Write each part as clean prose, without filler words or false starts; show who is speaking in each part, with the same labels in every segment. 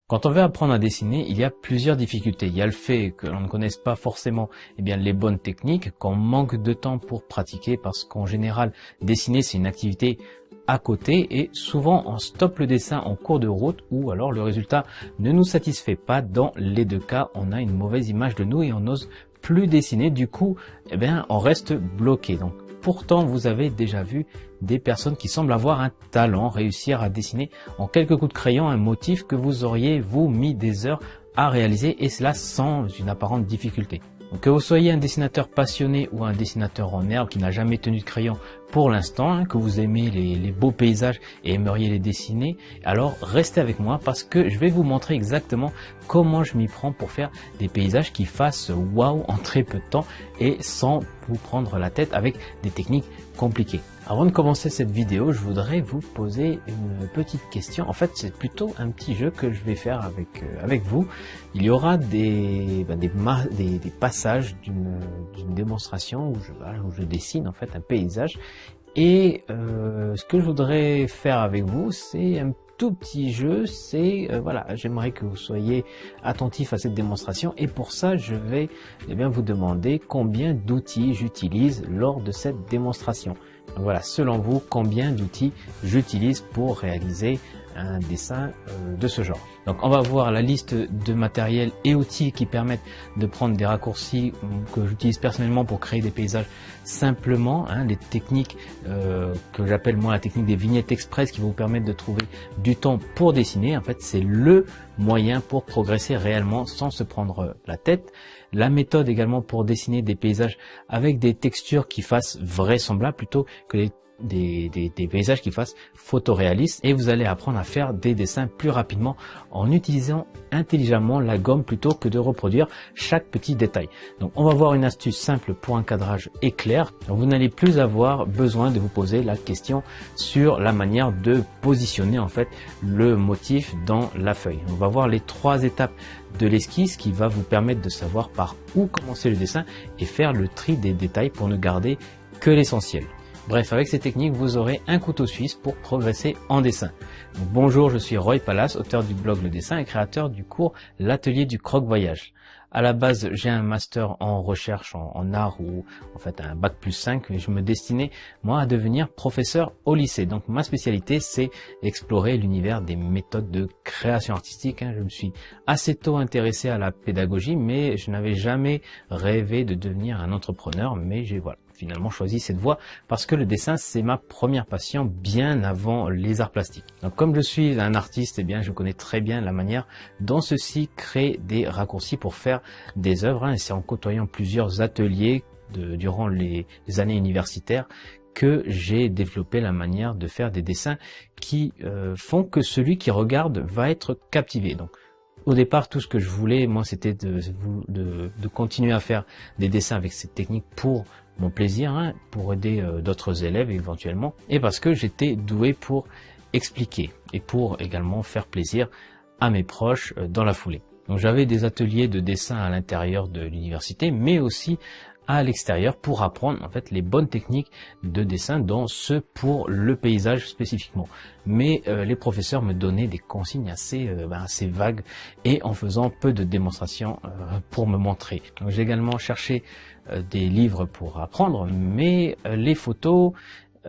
Speaker 1: Quand on veut apprendre à dessiner, il y a plusieurs difficultés. Il y a le fait que l'on ne connaisse pas forcément les bonnes techniques, qu'on manque de temps pour pratiquer parce qu'en général, dessiner c'est une activité à côté et souvent on stoppe le dessin en cours de route ou alors le résultat ne nous satisfait pas. Dans les deux cas, on a une mauvaise image de nous et on n'ose plus dessiner. Du coup, on reste bloqué. Donc, pourtant, vous avez déjà vu des personnes qui semblent avoir un talent, réussir à dessiner en quelques coups de crayon un motif que vous auriez, vous, mis des heures à réaliser et cela sans une apparente difficulté. Donc, que vous soyez un dessinateur passionné ou un dessinateur en herbe qui n'a jamais tenu de crayon pour l'instant, que vous aimez les beaux paysages et aimeriez les dessiner, alors restez avec moi parce que je vais vous montrer exactement comment je m'y prends pour faire des paysages qui fassent waouh en très peu de temps et sans vous prendre la tête avec des techniques compliquées. Avant de commencer cette vidéo, je voudrais vous poser une petite question. En fait, c'est plutôt un petit jeu que je vais faire avec vous. Il y aura des passages d'une démonstration où je dessine en fait un paysage. Et ce que je voudrais faire avec vous, c'est un tout petit jeu, c'est j'aimerais que vous soyez attentifs à cette démonstration et pour ça je vais vous demander combien d'outils j'utilise lors de cette démonstration. Donc voilà, selon vous, combien d'outils j'utilise pour réaliser un dessin de ce genre. Donc on va voir la liste de matériel et outils qui permettent de prendre des raccourcis que j'utilise personnellement pour créer des paysages simplement, les techniques que j'appelle moi la technique des vignettes express qui vont vous permettre de trouver du temps pour dessiner. En fait, c'est le moyen pour progresser réellement sans se prendre la tête. La méthode également pour dessiner des paysages avec des textures qui fassent vraisemblables plutôt que des paysages qui fassent photoréalistes et vous allez apprendre à faire des dessins plus rapidement en utilisant intelligemment la gomme plutôt que de reproduire chaque petit détail. Donc on va voir une astuce simple pour un cadrage éclair. Donc, vous n'allez plus avoir besoin de vous poser la question sur la manière de positionner en fait le motif dans la feuille. On va voir les 3 étapes de l'esquisse qui va vous permettre de savoir par où commencer le dessin et faire le tri des détails pour ne garder que l'essentiel. Bref, avec ces techniques, vous aurez un couteau suisse pour progresser en dessin. Donc, bonjour, je suis Roy Palace, auteur du blog Le Dessin et créateur du cours L'Atelier du Croque-Voyage. À la base, j'ai un master en recherche en art ou en fait un bac+5 et je me destinais moi à devenir professeur au lycée. Donc ma spécialité c'est explorer l'univers des méthodes de création artistique. Je me suis assez tôt intéressé à la pédagogie mais je n'avais jamais rêvé de devenir un entrepreneur, mais j'ai finalement choisi cette voie parce que le dessin c'est ma première passion bien avant les arts plastiques. Donc comme je suis un artiste, je connais très bien la manière dont ceux-ci créent des raccourcis pour faire des œuvres et c'est en côtoyant plusieurs ateliers durant les années universitaires que j'ai développé la manière de faire des dessins qui font que celui qui regarde va être captivé. Donc au départ, tout ce que je voulais, moi, c'était de continuer à faire des dessins avec cette technique pour mon plaisir, pour aider d'autres élèves éventuellement, et parce que j'étais doué pour expliquer et pour également faire plaisir à mes proches dans la foulée. Donc j'avais des ateliers de dessin à l'intérieur de l'université, mais aussi à l'extérieur pour apprendre en fait les bonnes techniques de dessin, dont ceux pour le paysage spécifiquement. Mais les professeurs me donnaient des consignes assez vagues et en faisant peu de démonstrations pour me montrer. Donc j'ai également cherché des livres pour apprendre, mais les photos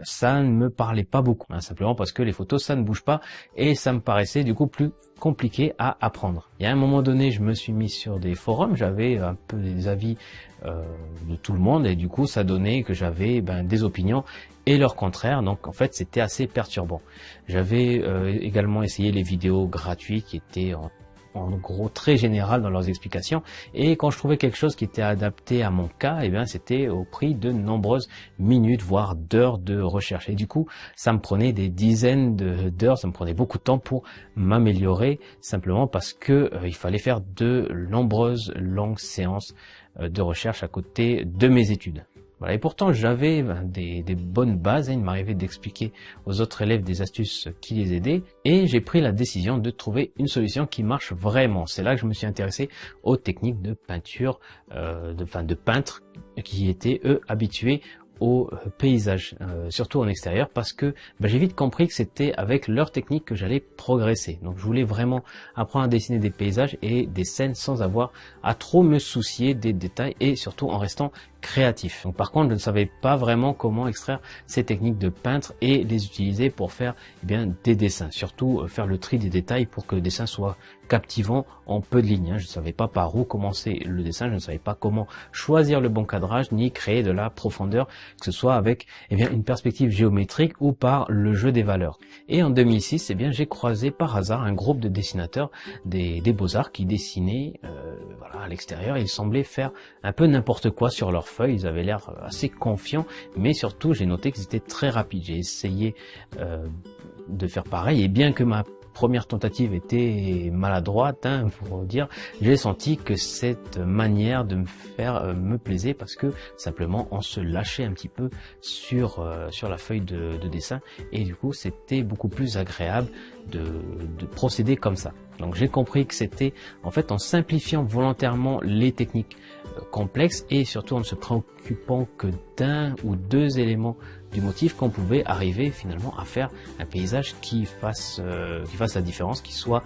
Speaker 1: ça ne me parlait pas beaucoup, simplement parce que les photos ça ne bouge pas et ça me paraissait du coup plus compliqué à apprendre. Et à un moment donné je me suis mis sur des forums, j'avais un peu des avis de tout le monde et du coup ça donnait que j'avais des opinions et leur contraire, donc en fait c'était assez perturbant. J'avais également essayé les vidéos gratuites qui étaient en gros très général dans leurs explications et quand je trouvais quelque chose qui était adapté à mon cas, c'était au prix de nombreuses minutes voire d'heures de recherche et du coup ça me prenait des dizaines d'heures, ça me prenait beaucoup de temps pour m'améliorer simplement parce que il fallait faire de nombreuses longues séances de recherche à côté de mes études. Voilà, et pourtant j'avais des bonnes bases, il m'arrivait d'expliquer aux autres élèves des astuces qui les aidaient et j'ai pris la décision de trouver une solution qui marche vraiment. C'est là que je me suis intéressé aux techniques de peinture, de peintres qui étaient eux habitués au paysage, surtout en extérieur, parce que j'ai vite compris que c'était avec leur technique que j'allais progresser. Donc je voulais vraiment apprendre à dessiner des paysages et des scènes sans avoir à trop me soucier des détails et surtout en restant créatif. Donc par contre, je ne savais pas vraiment comment extraire ces techniques de peintre et les utiliser pour faire des dessins, surtout faire le tri des détails pour que le dessin soit captivant en peu de lignes. Je ne savais pas par où commencer le dessin, je ne savais pas comment choisir le bon cadrage ni créer de la profondeur, que ce soit avec une perspective géométrique ou par le jeu des valeurs. Et en 2006, j'ai croisé par hasard un groupe de dessinateurs des Beaux-Arts qui dessinaient à l'extérieur. Ils semblaient faire un peu n'importe quoi sur leurs feuilles, ils avaient l'air assez confiants, mais surtout j'ai noté qu'ils étaient très rapides. J'ai essayé de faire pareil, et bien que ma première tentative était maladroite, pour dire, j'ai senti que cette manière de me faire me plaisait, parce que simplement on se lâchait un petit peu sur la feuille de dessin, et du coup c'était beaucoup plus agréable de procéder comme ça. Donc j'ai compris que c'était en fait en simplifiant volontairement les techniques complexes et surtout en ne se préoccupant que d'un ou deux éléments du motif qu'on pouvait arriver finalement à faire un paysage qui fasse la différence, qui soit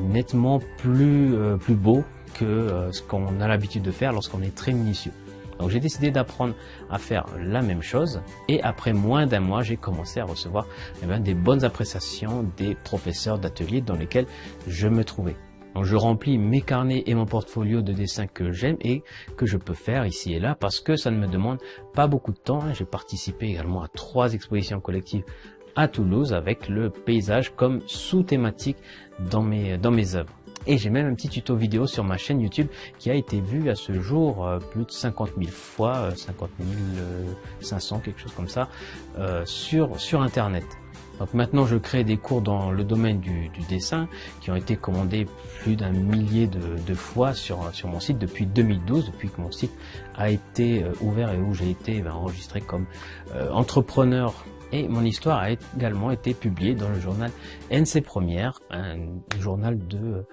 Speaker 1: nettement plus beau que ce qu'on a l'habitude de faire lorsqu'on est très minutieux. Donc j'ai décidé d'apprendre à faire la même chose, et après moins d'un mois, j'ai commencé à recevoir des bonnes appréciations des professeurs d'ateliers dans lesquels je me trouvais. Donc je remplis mes carnets et mon portfolio de dessins que j'aime et que je peux faire ici et là, parce que ça ne me demande pas beaucoup de temps. J'ai participé également à 3 expositions collectives à Toulouse avec le paysage comme sous-thématique dans mes œuvres. Et j'ai même un petit tuto vidéo sur ma chaîne YouTube qui a été vu à ce jour plus de 50 000 fois, 50 500, quelque chose comme ça, sur Internet. Donc maintenant je crée des cours dans le domaine du dessin qui ont été commandés plus d'1 millier de fois sur mon site depuis 2012, depuis que mon site a été ouvert et où j'ai été enregistré comme entrepreneur. Et mon histoire a également été publiée dans le journal NC Première, un journal de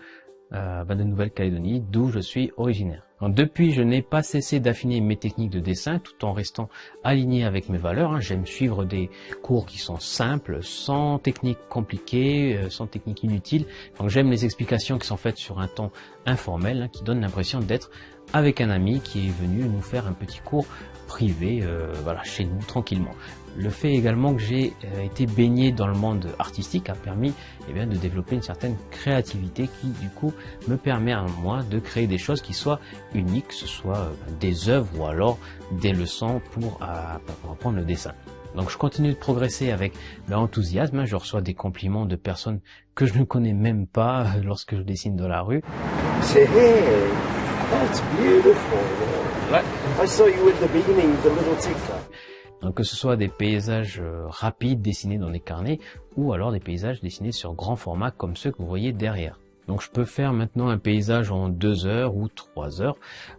Speaker 1: Nouvelle-Calédonie, d'où je suis originaire. Donc, depuis, je n'ai pas cessé d'affiner mes techniques de dessin tout en restant aligné avec mes valeurs. J'aime suivre des cours qui sont simples, sans technique compliquée, sans technique inutile. Donc j'aime les explications qui sont faites sur un ton informel, qui donne l'impression d'être avec un ami qui est venu nous faire un petit cours privé, chez nous, tranquillement. Le fait également que j'ai été baigné dans le monde artistique a permis de développer une certaine créativité qui du coup me permet à moi de créer des choses qui soient uniques, que ce soit des œuvres ou alors des leçons pour apprendre le dessin. Donc je continue de progresser avec enthousiasme. Je reçois des compliments de personnes que je ne connais même pas lorsque je dessine dans la rue.
Speaker 2: C'est hey, that's beautiful. I saw you at the beginning, the little TikTok.
Speaker 1: Donc que ce soit des paysages rapides dessinés dans des carnets ou alors des paysages dessinés sur grand format comme ceux que vous voyez derrière. Donc je peux faire maintenant un paysage en 2 heures ou 3 heures,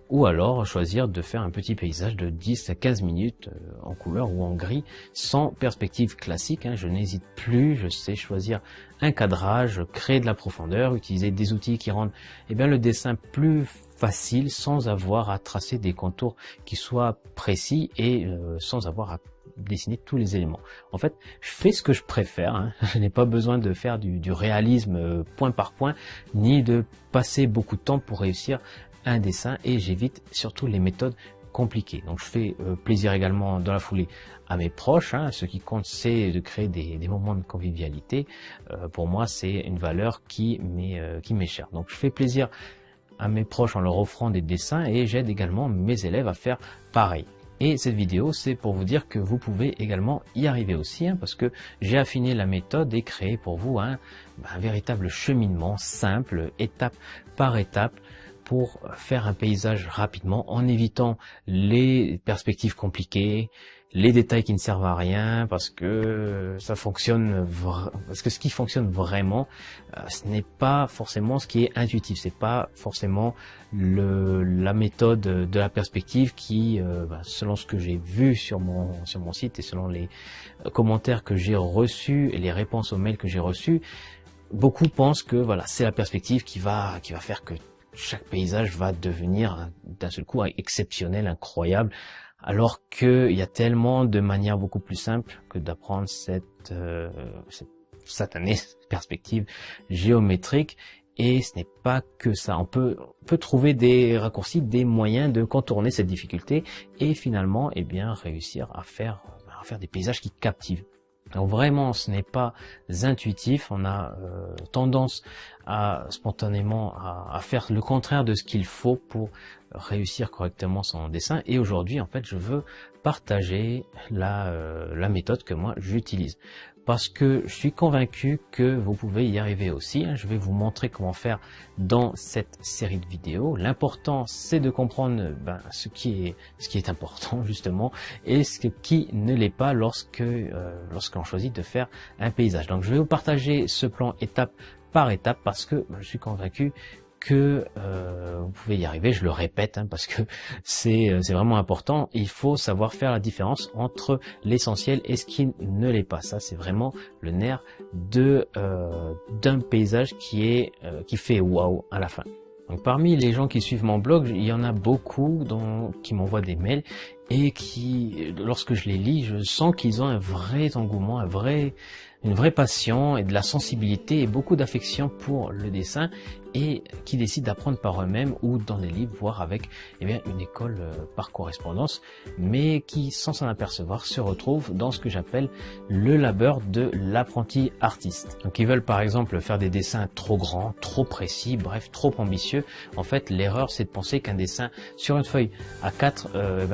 Speaker 1: ou alors choisir de faire un petit paysage de 10 à 15 minutes en couleur ou en gris sans perspective classique. Je n'hésite plus, je sais choisir un cadrage, créer de la profondeur, utiliser des outils qui rendent le dessin plus facile sans avoir à tracer des contours qui soient précis et sans avoir à dessiner tous les éléments. En fait, je fais ce que je préfère. Je n'ai pas besoin de faire du réalisme point par point, ni de passer beaucoup de temps pour réussir un dessin, et j'évite surtout les méthodes compliquées. Donc je fais plaisir également dans la foulée à mes proches. Ce qui compte, c'est de créer des moments de convivialité. Pour moi, c'est une valeur qui m'est chère. Donc je fais plaisir à mes proches en leur offrant des dessins, et j'aide également mes élèves à faire pareil. Et cette vidéo, c'est pour vous dire que vous pouvez également y arriver aussi, parce que j'ai affiné la méthode et créé pour vous un véritable cheminement simple, étape par étape, pour faire un paysage rapidement en évitant les perspectives compliquées, les détails qui ne servent à rien, parce que ce qui fonctionne vraiment, ce n'est pas forcément ce qui est intuitif, c'est pas forcément la méthode de la perspective qui, selon ce que j'ai vu sur mon site et selon les commentaires que j'ai reçus et les réponses aux mails que j'ai reçus, beaucoup pensent que c'est la perspective qui va faire que chaque paysage va devenir d'un seul coup exceptionnel, incroyable, alors qu'il y a tellement de manières beaucoup plus simples que d'apprendre cette satanée perspective géométrique. Et ce n'est pas que ça. On peut trouver des raccourcis, des moyens de contourner cette difficulté et finalement, eh bien, réussir à faire des paysages qui captivent. Donc vraiment, ce n'est pas intuitif. On a tendance à spontanément à faire le contraire de ce qu'il faut pour réussir correctement son dessin. Et aujourd'hui, en fait, je veux partager la méthode que moi j'utilise. Parce que je suis convaincu que vous pouvez y arriver aussi. Je vais vous montrer comment faire dans cette série de vidéos. L'important, c'est de comprendre ce qui est important justement et ce qui ne l'est pas lorsqu'on choisit de faire un paysage. Donc je vais vous partager ce plan étape par étape parce que je suis convaincu que vous pouvez y arriver, je le répète, parce que c'est vraiment important. Il faut savoir faire la différence entre l'essentiel et ce qui ne l'est pas. Ça, c'est vraiment le nerf d'un paysage qui fait waouh à la fin. Donc parmi les gens qui suivent mon blog, il y en a beaucoup qui m'envoient des mails et qui, lorsque je les lis, je sens qu'ils ont un vrai engouement, une vraie passion et de la sensibilité et beaucoup d'affection pour le dessin et qui décident d'apprendre par eux-mêmes ou dans des livres, voire avec une école par correspondance, mais qui, sans s'en apercevoir, se retrouvent dans ce que j'appelle le labeur de l'apprenti artiste. Donc ils veulent par exemple faire des dessins trop grands, trop précis, bref, trop ambitieux. En fait, l'erreur, c'est de penser qu'un dessin sur une feuille A4,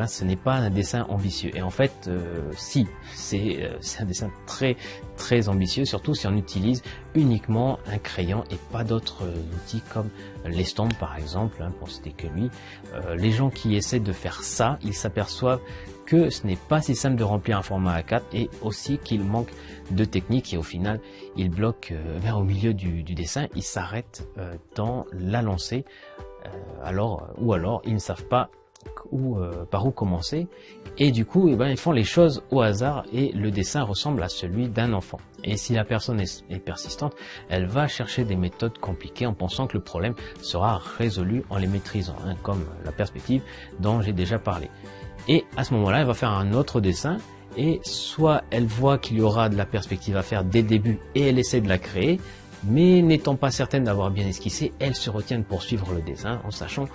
Speaker 1: ce n'est pas un dessin ambitieux. Et en fait, si, c'est un dessin très ambitieux, surtout si on utilise uniquement un crayon et pas d'autres outils comme l'estompe par exemple, pour citer que lui. Les gens qui essaient de faire ça, ils s'aperçoivent que ce n'est pas si simple de remplir un format A4 et aussi qu'il manque de technique et au final ils bloquent au milieu du dessin, ils s'arrêtent dans la lancée ou alors ils ne savent pas par où commencer et du coup ils font les choses au hasard et le dessin ressemble à celui d'un enfant. Et si la personne est persistante, elle va chercher des méthodes compliquées en pensant que le problème sera résolu en les maîtrisant, comme la perspective dont j'ai déjà parlé. Et à ce moment-là, elle va faire un autre dessin et soit elle voit qu'il y aura de la perspective à faire dès le début et elle essaie de la créer, mais n'étant pas certaine d'avoir bien esquissé, elle se retient de poursuivre le dessin en sachant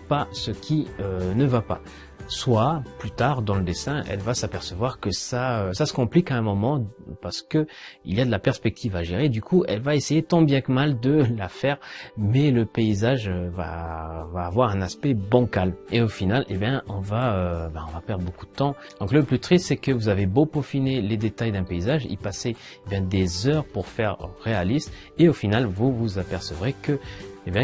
Speaker 1: pas ce qui ne va pas. Soit, plus tard dans le dessin, elle va s'apercevoir que ça se complique à un moment parce que il y a de la perspective à gérer. Du coup, elle va essayer tant bien que mal de la faire, mais le paysage va avoir un aspect bancal. Et au final, on va perdre beaucoup de temps. Donc le plus triste, c'est que vous avez beau peaufiner les détails d'un paysage, y passer des heures pour faire réaliste, et au final, vous vous apercevrez que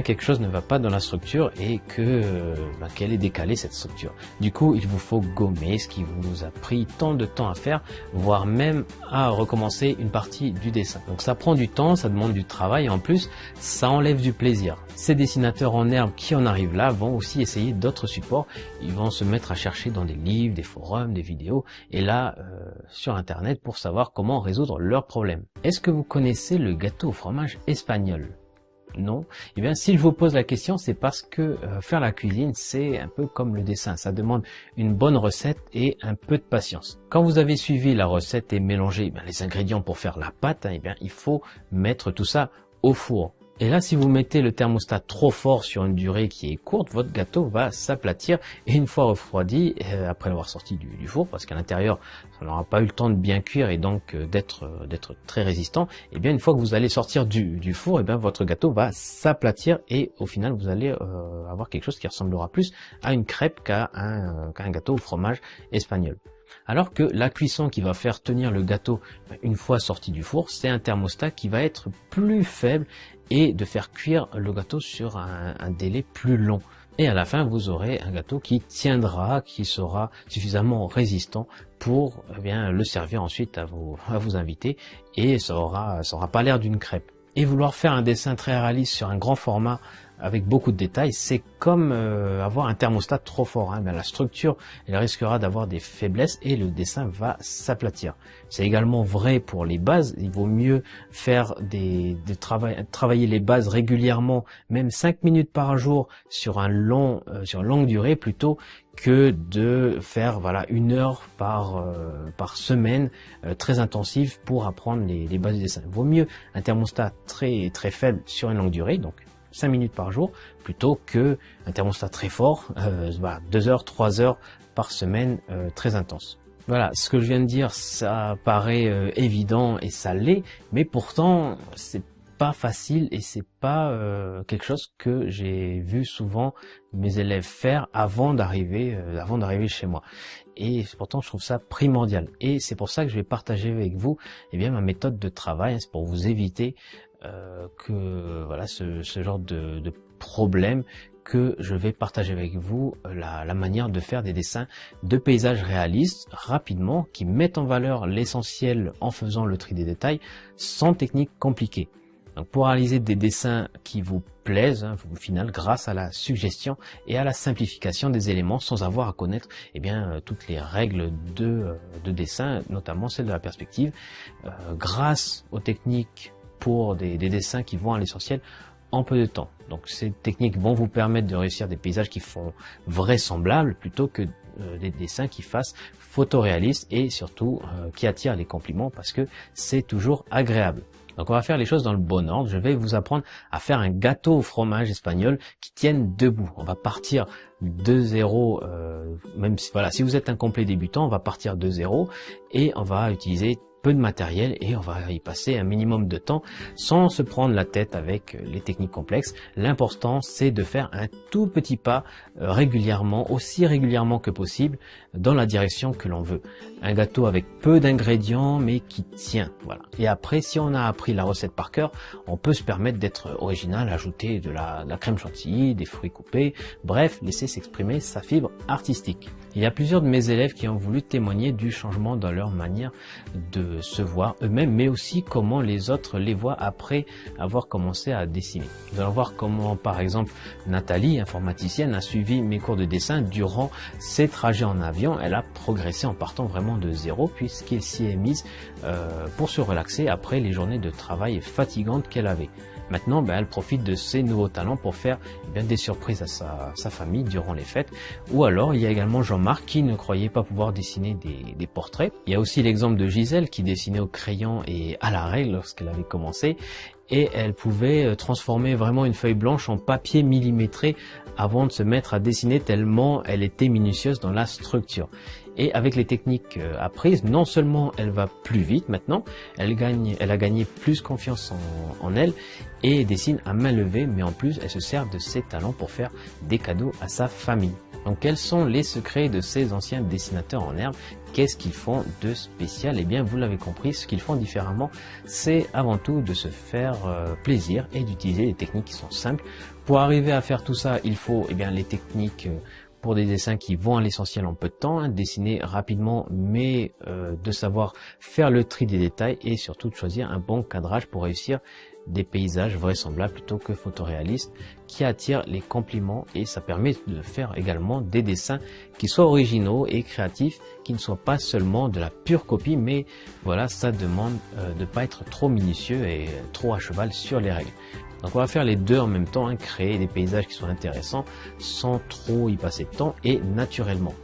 Speaker 1: quelque chose ne va pas dans la structure et qu'elle est décalée cette structure. Du coup, il vous faut gommer ce qui vous a pris tant de temps à faire, voire même à recommencer une partie du dessin. Donc ça prend du temps, ça demande du travail et en plus, ça enlève du plaisir. Ces dessinateurs en herbe qui en arrivent là vont aussi essayer d'autres supports. Ils vont se mettre à chercher dans des livres, des forums, des vidéos et là, sur Internet pour savoir comment résoudre leurs problèmes. Est-ce que vous connaissez le gâteau au fromage espagnol ? Non. Si je vous pose la question, c'est parce que faire la cuisine, c'est un peu comme le dessin. Ça demande une bonne recette et un peu de patience. Quand vous avez suivi la recette et mélangé les ingrédients pour faire la pâte, il faut mettre tout ça au four. Et là, si vous mettez le thermostat trop fort sur une durée qui est courte, votre gâteau va s'aplatir et une fois refroidi, après l'avoir sorti du four, parce qu'à l'intérieur, ça n'aura pas eu le temps de bien cuire et donc d'être très résistant, une fois que vous allez sortir du four, votre gâteau va s'aplatir et au final, vous allez avoir quelque chose qui ressemblera plus à une crêpe qu'à un gâteau au fromage espagnol. Alors que la cuisson qui va faire tenir le gâteau une fois sorti du four, c'est un thermostat qui va être plus faible et de faire cuire le gâteau sur un délai plus long. Et à la fin, vous aurez un gâteau qui tiendra, qui sera suffisamment résistant pour le servir ensuite à vos invités et ça aura pas l'air d'une crêpe. Et vouloir faire un dessin très réaliste sur un grand format avec beaucoup de détails, c'est comme avoir un thermostat trop fort. La structure, elle risquera d'avoir des faiblesses et le dessin va s'aplatir. C'est également vrai pour les bases. Il vaut mieux faire travailler les bases régulièrement, même 5 minutes par jour sur une longue durée, plutôt que de faire voilà 1 heure par semaine très intensive pour apprendre les bases du dessin. Il vaut mieux un thermostat très faible sur une longue durée, donc 5 minutes par jour, plutôt que un thermostat très fort, 2 heures, 3 heures par semaine très intense. Voilà, ce que je viens de dire, ça paraît évident et ça l'est, mais pourtant c'est pas facile et c'est pas quelque chose que j'ai vu souvent mes élèves faire avant d'arriver chez moi. Et pourtant je trouve ça primordial. Et c'est pour ça que je vais partager avec vous ma méthode de travail. C'est pour vous éviter que voilà ce genre de problème, que je vais partager avec vous la manière de faire des dessins de paysages réalistes rapidement, qui mettent en valeur l'essentiel en faisant le tri des détails sans technique compliquée. Donc pour réaliser des dessins qui vous plaisent, au final, grâce à la suggestion et à la simplification des éléments, sans avoir à connaître toutes les règles de dessin, notamment celle de la perspective, grâce aux techniques pour des dessins qui vont à l'essentiel en peu de temps. Donc ces techniques vont vous permettre de réussir des paysages qui font vraisemblables plutôt que des dessins qui fassent photoréalistes et surtout qui attirent les compliments, parce que c'est toujours agréable. Donc on va faire les choses dans le bon ordre. Je vais vous apprendre à faire un gâteau au fromage espagnol qui tienne debout. On va partir de zéro, même si, voilà, si vous êtes un complet débutant, on va partir de zéro et on va utiliser peu de matériel et on va y passer un minimum de temps sans se prendre la tête avec les techniques complexes. L'important, c'est de faire un tout petit pas régulièrement, aussi régulièrement que possible, dans la direction que l'on veut. Un gâteau avec peu d'ingrédients mais qui tient, voilà. Et après, si on a appris la recette par cœur, on peut se permettre d'être original, ajouter de la crème chantilly, des fruits coupés, bref, laisser s'exprimer sa fibre artistique. Il y a plusieurs de mes élèves qui ont voulu témoigner du changement dans leur manière de se voir eux-mêmes, mais aussi comment les autres les voient après avoir commencé à dessiner. Nous allons voir comment, par exemple, Nathalie, informaticienne, a suivi mes cours de dessin durant ses trajets en avion. Elle a progressé en partant vraiment de zéro, puisqu'elle s'y est mise pour se relaxer après les journées de travail fatigantes qu'elle avait. Maintenant, elle profite de ses nouveaux talents pour faire des surprises à sa famille durant les fêtes. Ou alors, il y a également Jean-Marc qui ne croyait pas pouvoir dessiner des portraits. Il y a aussi l'exemple de Gisèle qui dessinait au crayon et à la règle lorsqu'elle avait commencé. Et elle pouvait transformer vraiment une feuille blanche en papier millimétré avant de se mettre à dessiner, tellement elle était minutieuse dans la structure. Et avec les techniques apprises, non seulement elle va plus vite maintenant, elle a gagné plus confiance en elle et dessine à main levée, mais en plus elle se sert de ses talents pour faire des cadeaux à sa famille. Donc quels sont les secrets de ces anciens dessinateurs en herbe? Qu'est-ce qu'ils font de spécial? Eh bien, vous l'avez compris, ce qu'ils font différemment, c'est avant tout de se faire plaisir et d'utiliser des techniques qui sont simples. Pour arriver à faire tout ça, il faut les techniques pour des dessins qui vont à l'essentiel en peu de temps, dessiner rapidement, mais de savoir faire le tri des détails et surtout de choisir un bon cadrage pour réussir des paysages vraisemblables plutôt que photoréalistes qui attirent les compliments, et ça permet de faire également des dessins qui soient originaux et créatifs, qui ne soient pas seulement de la pure copie, mais voilà, ça demande de ne pas être trop minutieux et trop à cheval sur les règles. Donc on va faire les deux en même temps, créer des paysages qui soient intéressants sans trop y passer de temps et naturellement.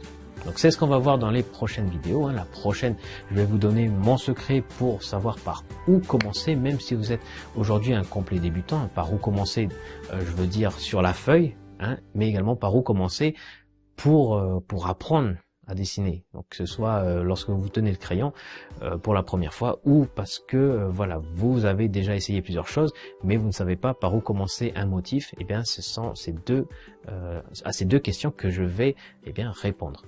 Speaker 1: Donc c'est ce qu'on va voir dans les prochaines vidéos. La prochaine, je vais vous donner mon secret pour savoir par où commencer, même si vous êtes aujourd'hui un complet débutant. Par où commencer, je veux dire sur la feuille, mais également par où commencer pour apprendre à dessiner. Donc que ce soit lorsque vous tenez le crayon pour la première fois, ou parce que voilà, vous avez déjà essayé plusieurs choses, mais vous ne savez pas par où commencer un motif. Et bien ce sont à ces deux questions que je vais répondre.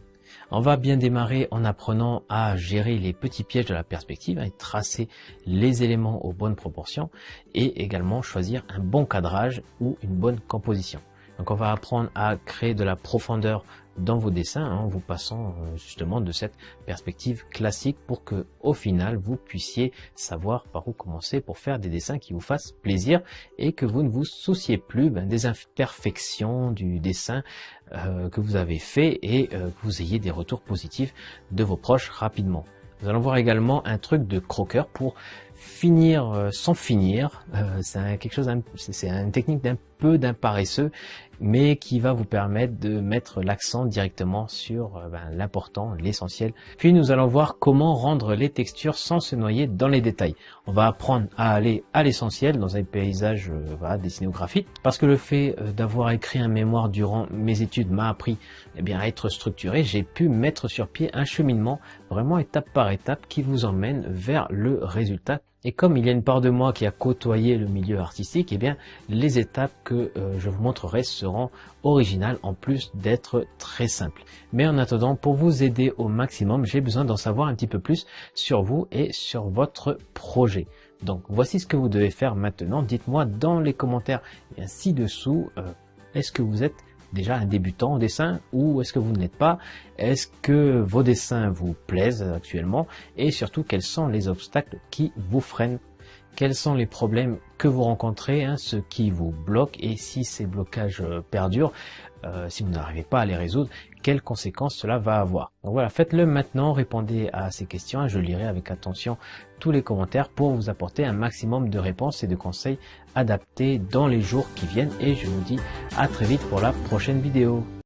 Speaker 1: On va bien démarrer en apprenant à gérer les petits pièges de la perspective, et tracer les éléments aux bonnes proportions, et également choisir un bon cadrage ou une bonne composition. Donc on va apprendre à créer de la profondeur dans vos dessins en vous passant justement de cette perspective classique pour que au final vous puissiez savoir par où commencer pour faire des dessins qui vous fassent plaisir et que vous ne vous souciez plus des imperfections du dessin que vous avez fait, et que vous ayez des retours positifs de vos proches rapidement. Nous allons voir également un truc de croqueur pour finir sans finir. C'est une technique peu d'un paresseux, mais qui va vous permettre de mettre l'accent directement sur l'important, l'essentiel. Puis nous allons voir comment rendre les textures sans se noyer dans les détails. On va apprendre à aller à l'essentiel dans un paysage dessiné au graphite, parce que le fait d'avoir écrit un mémoire durant mes études m'a appris à être structuré. J'ai pu mettre sur pied un cheminement vraiment étape par étape qui vous emmène vers le résultat. Et comme il y a une part de moi qui a côtoyé le milieu artistique, les étapes que je vous montrerai seront originales en plus d'être très simples. Mais en attendant, pour vous aider au maximum, j'ai besoin d'en savoir un petit peu plus sur vous et sur votre projet. Donc voici ce que vous devez faire maintenant. Dites-moi dans les commentaires ci-dessous, est-ce que vous êtes déjà un débutant en dessin ou est-ce que vous ne l'êtes pas? Est-ce que vos dessins vous plaisent actuellement? Et surtout, quels sont les obstacles qui vous freinent? Quels sont les problèmes que vous rencontrez, ce qui vous bloque? Et si ces blocages perdurent, si vous n'arrivez pas à les résoudre, quelles conséquences cela va avoir? Donc voilà, faites-le maintenant, répondez à ces questions. Je lirai avec attention tous les commentaires pour vous apporter un maximum de réponses et de conseils adaptés dans les jours qui viennent. Et je vous dis à très vite pour la prochaine vidéo.